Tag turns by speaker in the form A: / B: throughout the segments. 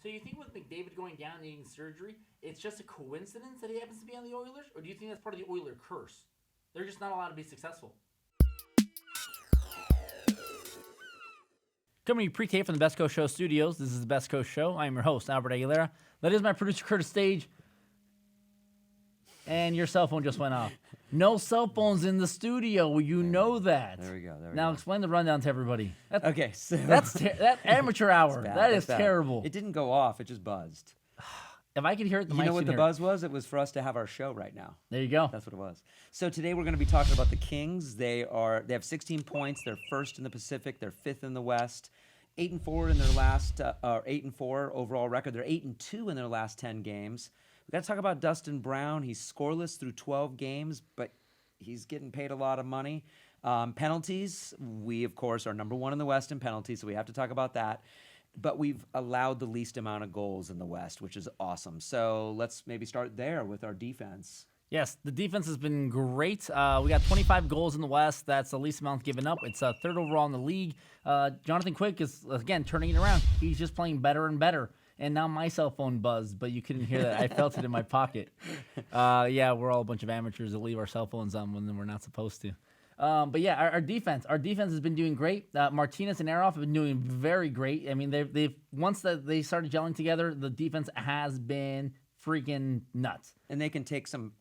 A: So you think with McDavid going down and needing surgery, it's just a coincidence that he happens to be on the Oilers, or do you think that's part of the Oiler curse? They're just not allowed to be successful. Coming to you pre-tape from the Best Coast Show studios. This is the Best Coast Show. I am your host, Albert Aguilera. That is my producer, Curtis Stage. And your cell phone just went off. No cell phones in the studio. You know that.
B: There we go.
A: Now explain the rundown to everybody.
B: Okay, so
A: That amateur hour. That is terrible.
B: It didn't go off. It just buzzed.
A: If I could hear it, the
B: You know what the
A: hear
B: buzz was? It was for us to have our show right now.
A: There you go.
B: That's what it was. So today we're going to be talking about the Kings. They have 16 points. They're first in the Pacific. They're fifth in the West. 8-4 in their last 8-4 overall record. They're 8-2 in their last 10 games. We got to talk about Dustin Brown. He's scoreless through 12 games, but he's getting paid a lot of money. Penalties. We of course are number one in the West in penalties, so we have to talk about that. But we've allowed the least amount of goals in the West, which is awesome. So let's maybe start there with our defense.
A: Yes, the defense has been great. We got 25 goals in the West. That's the least amount given up. It's third overall in the league. Jonathan Quick is, again, turning it around. He's just playing better and better. And now my cell phone buzzed, but you couldn't hear that. I felt it in my pocket. Yeah, we're all a bunch of amateurs that leave our cell phones on when we're not supposed to. But yeah, our defense has been doing great. Martinez and Aroff have been doing very great. I mean, they've once they started gelling together, the defense has been freaking nuts.
B: And they can take some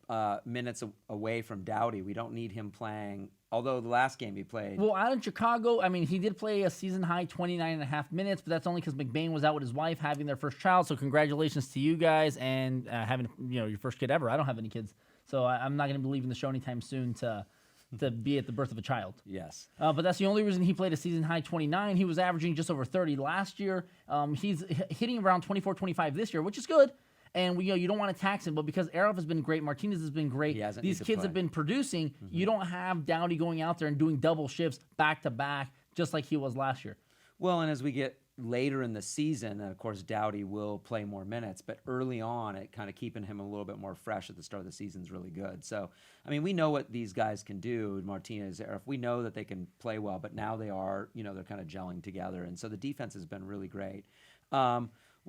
B: minutes away from Doughty. We don't need him playing, although the last game he played.
A: Well, out in Chicago, I mean, he did play a season-high 29.5 minutes, but that's only because McBain was out with his wife having their first child. So congratulations to you guys and having your first kid ever. I don't have any kids, so I'm not going to be leaving the show anytime soon to be at the birth of a child.
B: Yes.
A: But that's the only reason he played a season-high 29. He was averaging just over 30 last year. He's hitting around 24, 25 this year, which is good. And you don't want to tax him, but because Aroff has been great, Martinez has been great, these kids have been producing, you don't have Doughty going out there and doing double shifts back-to-back just like he was last year.
B: Well, and as we get later in the season, of course, Doughty will play more minutes, but early on, it kind of keeping him a little bit more fresh at the start of the season is really good. So, I mean, we know what these guys can do, Martinez, Aroff. We know that they can play well, but now they are, they're kind of gelling together. And so the defense has been really great.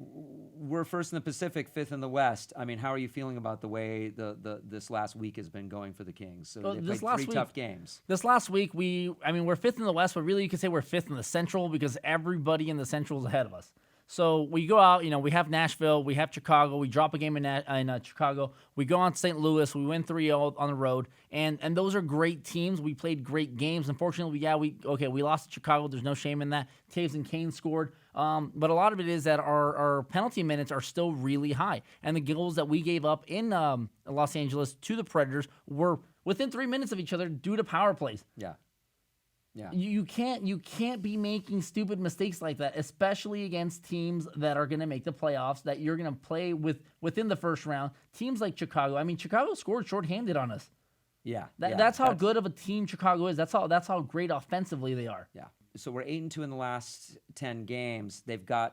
B: We're first in the Pacific, fifth in the West. I mean, how are you feeling about the way this last week has been going for the Kings? So they played three tough games.
A: This last week, we're fifth in the West, but really you could say we're fifth in the Central because everybody in the Central is ahead of us. So we go out, we have Nashville, we have Chicago, we drop a game in Chicago, we go on to St. Louis, we win 3-0 on the road, and those are great teams. We played great games. Unfortunately, we lost to Chicago. There's no shame in that. Taves and Kane scored, but a lot of it is that our penalty minutes are still really high, and the goals that we gave up in Los Angeles to the Predators were within 3 minutes of each other due to power plays.
B: Yeah. Yeah.
A: You can't be making stupid mistakes like that, especially against teams that are going to make the playoffs, that you're going to play within the first round. Teams like Chicago. I mean, Chicago scored shorthanded on us.
B: Yeah.
A: That's how good of a team Chicago is. That's how great offensively they are.
B: Yeah. So we're 8-2 in the last 10 games.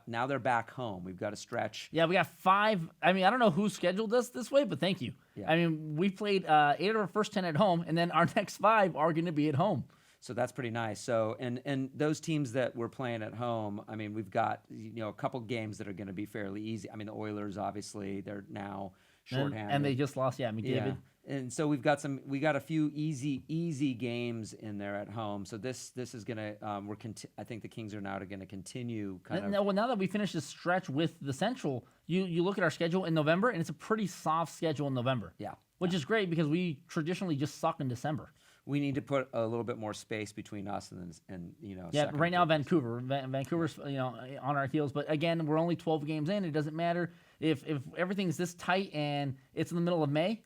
B: Now they're back home. We've got a stretch.
A: Yeah, we got 5. I mean, I don't know who scheduled us this way, but thank you.
B: Yeah.
A: I mean, we played 8 of our first 10 at home, and then our next 5 are going to be at home.
B: So that's pretty nice. So and those teams that we're playing at home, I mean, we've got a couple games that are going to be fairly easy. I mean, the Oilers obviously they're now shorthanded,
A: and they just lost. Yeah, McDavid.
B: Yeah. And so we got a few easy games in there at home. So this is gonna I think the Kings are now going to continue
A: Well, now that we finish this stretch with the Central, you look at our schedule in November, and it's a pretty soft schedule in November.
B: Yeah,
A: which is great because we traditionally just suck in December.
B: We need to put a little bit more space between us and
A: Yeah, right now Vancouver's on our heels, but again we're only 12 games in. It doesn't matter if everything's this tight and it's in the middle of May.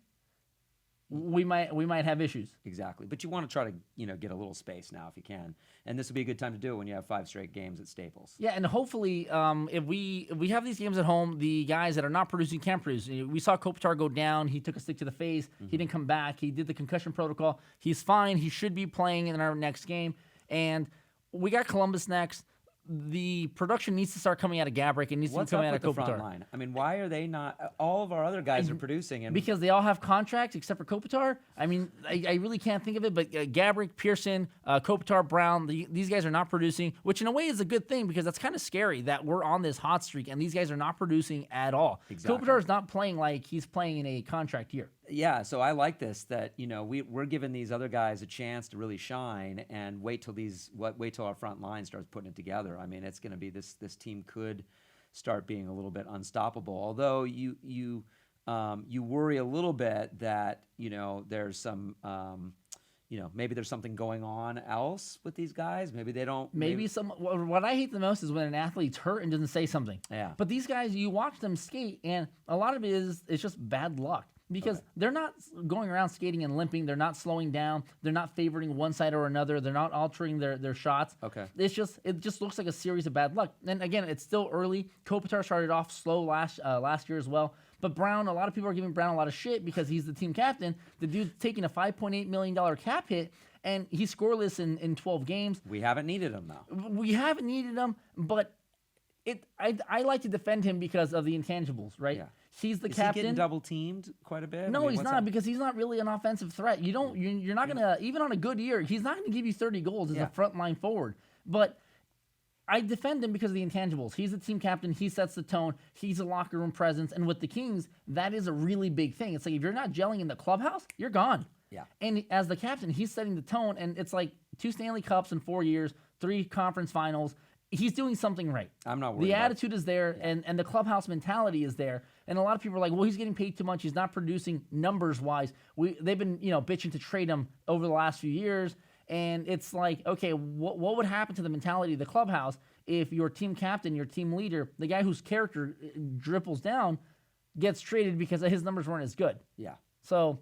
A: We might have issues.
B: Exactly, but you want to try to get a little space now if you can, and this would be a good time to do it when you have 5 straight games at Staples.
A: Yeah, and hopefully, if we have these games at home, the guys that are not producing can produce. We saw Kopitar go down. He took a stick to the face. Mm-hmm. He didn't come back. He did the concussion protocol. He's fine. He should be playing in our next game. And we got Columbus next. the production needs to start coming out of Gabrick. It needs
B: What's
A: to be
B: up
A: coming
B: with
A: out
B: the
A: of
B: front
A: Kopitar.
B: line? I mean, why are they not? All of our other guys are producing, and
A: Because they all have contracts except for Kopitar. I mean, I really can't think of it, but Gabrick, Pearson, Kopitar, Brown, these guys are not producing, which in a way is a good thing because that's kind of scary that we're on this hot streak and these guys are not producing at all.
B: Exactly.
A: Kopitar is not playing like he's playing in a contract year.
B: yeah, so I like this that we're giving these other guys a chance to really shine and wait till our front line starts putting it together. I mean, it's going to be this team could start being a little bit unstoppable. Although you worry a little bit that there's some maybe there's something going on else with these guys. Maybe they don't.
A: Maybe what I hate the most is when an athlete's hurt and doesn't say something.
B: Yeah.
A: But these guys, you watch them skate, and a lot of it it's just bad luck because they're not going around skating and limping. They're not slowing down. They're not favoring one side or another. They're not altering their shots.
B: Okay.
A: It just looks like a series of bad luck. And again, it's still early. Kopitar started off slow last year as well. But Brown, a lot of people are giving Brown a lot of shit because he's the team captain. The dude's taking a $5.8 million cap hit, and he's scoreless in 12 games.
B: We haven't needed him though.
A: We haven't needed him, but I like to defend him because of the intangibles, right?
B: Yeah.
A: He's the
B: Is
A: captain.
B: he getting double teamed quite a bit?
A: No,
B: I mean,
A: he's
B: what's
A: not
B: up?
A: because he's not really an offensive threat. You're not gonna even on a good year. He's not gonna give you 30 goals as
B: Yeah.
A: a frontline forward. But I defend him because of the intangibles. He's the team captain. He sets the tone. He's a locker room presence. And with the Kings, that is a really big thing. It's like if you're not gelling in the clubhouse, you're gone.
B: Yeah.
A: And as the captain, he's setting the tone. And it's like 2 Stanley Cups in 4 years, 3 conference finals. He's doing something right.
B: I'm not worried
A: The
B: about-
A: attitude is there, and the clubhouse mentality is there. And a lot of people are like, well, he's getting paid too much. He's not producing numbers-wise. They've been bitching to trade him over the last few years. And it's like, okay, what would happen to the mentality of the clubhouse if your team captain, your team leader, the guy whose character dripples down, gets traded because his numbers weren't as good?
B: Yeah.
A: So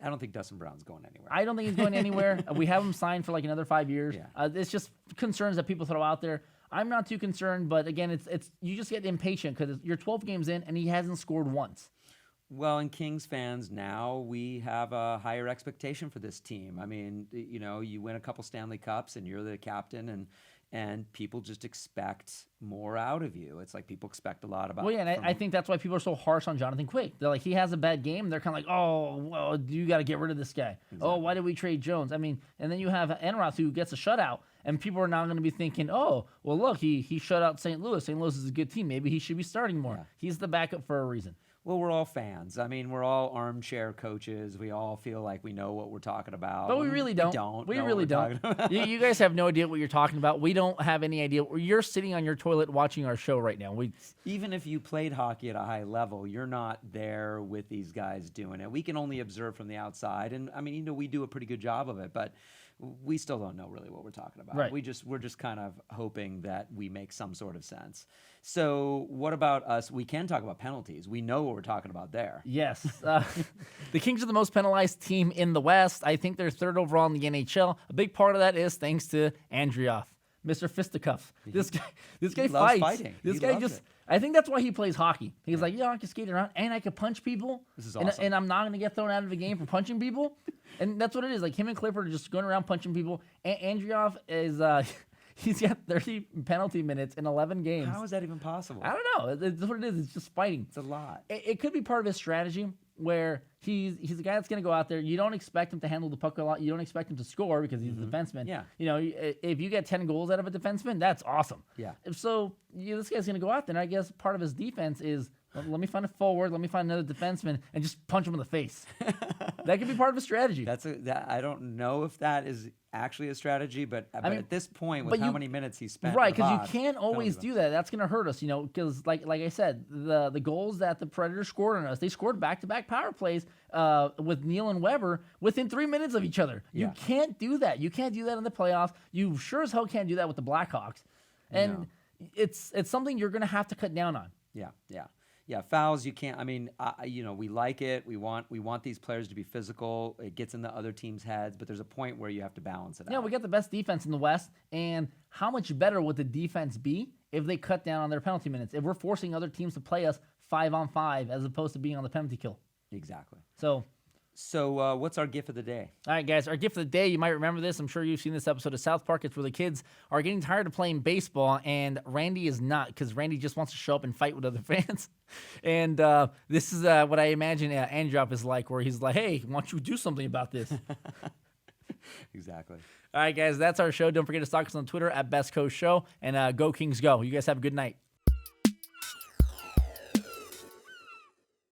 B: I don't think Dustin Brown's going anywhere.
A: I don't think he's going anywhere. We have him signed for like another 5 years.
B: Yeah.
A: It's just concerns that people throw out there. I'm not too concerned, but again, it's you just get impatient because you're 12 games in and he hasn't scored once.
B: Well, and Kings fans, now we have a higher expectation for this team. I mean, you win a couple Stanley Cups and you're the captain, and people just expect more out of you. It's like people expect a lot about.
A: Well, yeah, and
B: from-
A: I think that's why people are so harsh on Jonathan Quick. They're like, he has a bad game. They're kind of like, oh, well, you got to get rid of this guy. Oh, why did we trade Jones? I mean, and then you have Enroth who gets a shutout, and people are now going to be thinking, oh, well, look, he shut out St. Louis. St. Louis is a good team. Maybe he should be starting more.
B: Yeah.
A: He's the backup for a reason.
B: Well, we're all fans. I mean, we're all armchair coaches. We all feel like we know what we're talking about.
A: But we
B: and
A: really don't.
B: don't
A: We
B: know what
A: really
B: we're
A: don't.
B: talking about.
A: You guys have no idea what you're talking about. We don't have any idea. You're sitting on your toilet watching our show right now.
B: Even if you played hockey at a high level, you're not there with these guys doing it. We can only observe from the outside, and I mean, we do a pretty good job of it, but we still don't know really what we're talking about.
A: Right.
B: We're just kind of hoping that we make some sort of sense. So, what about us? We can talk about penalties. We know what we're talking about there.
A: Yes. The Kings are the most penalized team in the West. I think they're 3rd overall in the NHL. A big part of that is thanks to Andreoff, Mr. Fisticuff. This guy
B: loves
A: fights.
B: fighting.
A: This
B: He
A: guy
B: loves
A: just
B: it.
A: I think that's why he plays hockey. He's like, I can skate around and I can punch people.
B: This is
A: and,
B: awesome.
A: and I'm not going to get thrown out of the game for punching people. And that's what it is. Like him and Clifford are just going around punching people. Andreoff is he's got 30 penalty minutes in 11 games.
B: How is that even possible?
A: I don't know. That's what it is. It's just fighting.
B: It's a lot.
A: It could be part of his strategy where he's a guy that's going to go out there. You don't expect him to handle the puck a lot. You don't expect him to score because he's a defenseman.
B: Yeah.
A: If you get 10 goals out of a defenseman, that's awesome.
B: Yeah.
A: So this guy's going to go out there, and I guess part of his defense is let me find a forward, let me find another defenseman, and just punch him in the face. That could be part of his strategy.
B: I don't know if that is actually a strategy, but
A: mean,
B: at this point, with
A: but
B: how
A: you-
B: many minutes he spent,
A: Right,
B: with
A: because
B: Voss,
A: you can't always
B: penalty
A: do that. That's going to hurt us, because like I said, the goals that the Predators scored on us, they scored back-to-back power plays with Neal and Weber within 3 minutes of each other. You
B: Yeah.
A: can't do that. You can't do that in the playoffs. You sure as hell can't do that with the Blackhawks. And it's something you're going to have to cut down on.
B: Yeah, fouls you can't. I mean, we like it. We want these players to be physical. It gets in the other team's heads, but there's a point where you have to balance it
A: Yeah,
B: out.
A: we got the best defense in the West, and how much better would the defense be if they cut down on their penalty minutes? If we're forcing other teams to play us 5-on-5 as opposed to being on the penalty kill.
B: Exactly.
A: So
B: So, what's our gift of the day?
A: All right, guys, our gift of the day, you might remember this. I'm sure you've seen this episode of South Park. It's where the kids are getting tired of playing baseball, and Randy is not, because Randy just wants to show up and fight with other fans. And this is what I imagine Androp is like, where he's like, hey, why don't you do something about this?
B: Exactly.
A: All right, guys, that's our show. Don't forget to stalk us on Twitter at Best Coast Show, and go Kings go. You guys have a good night.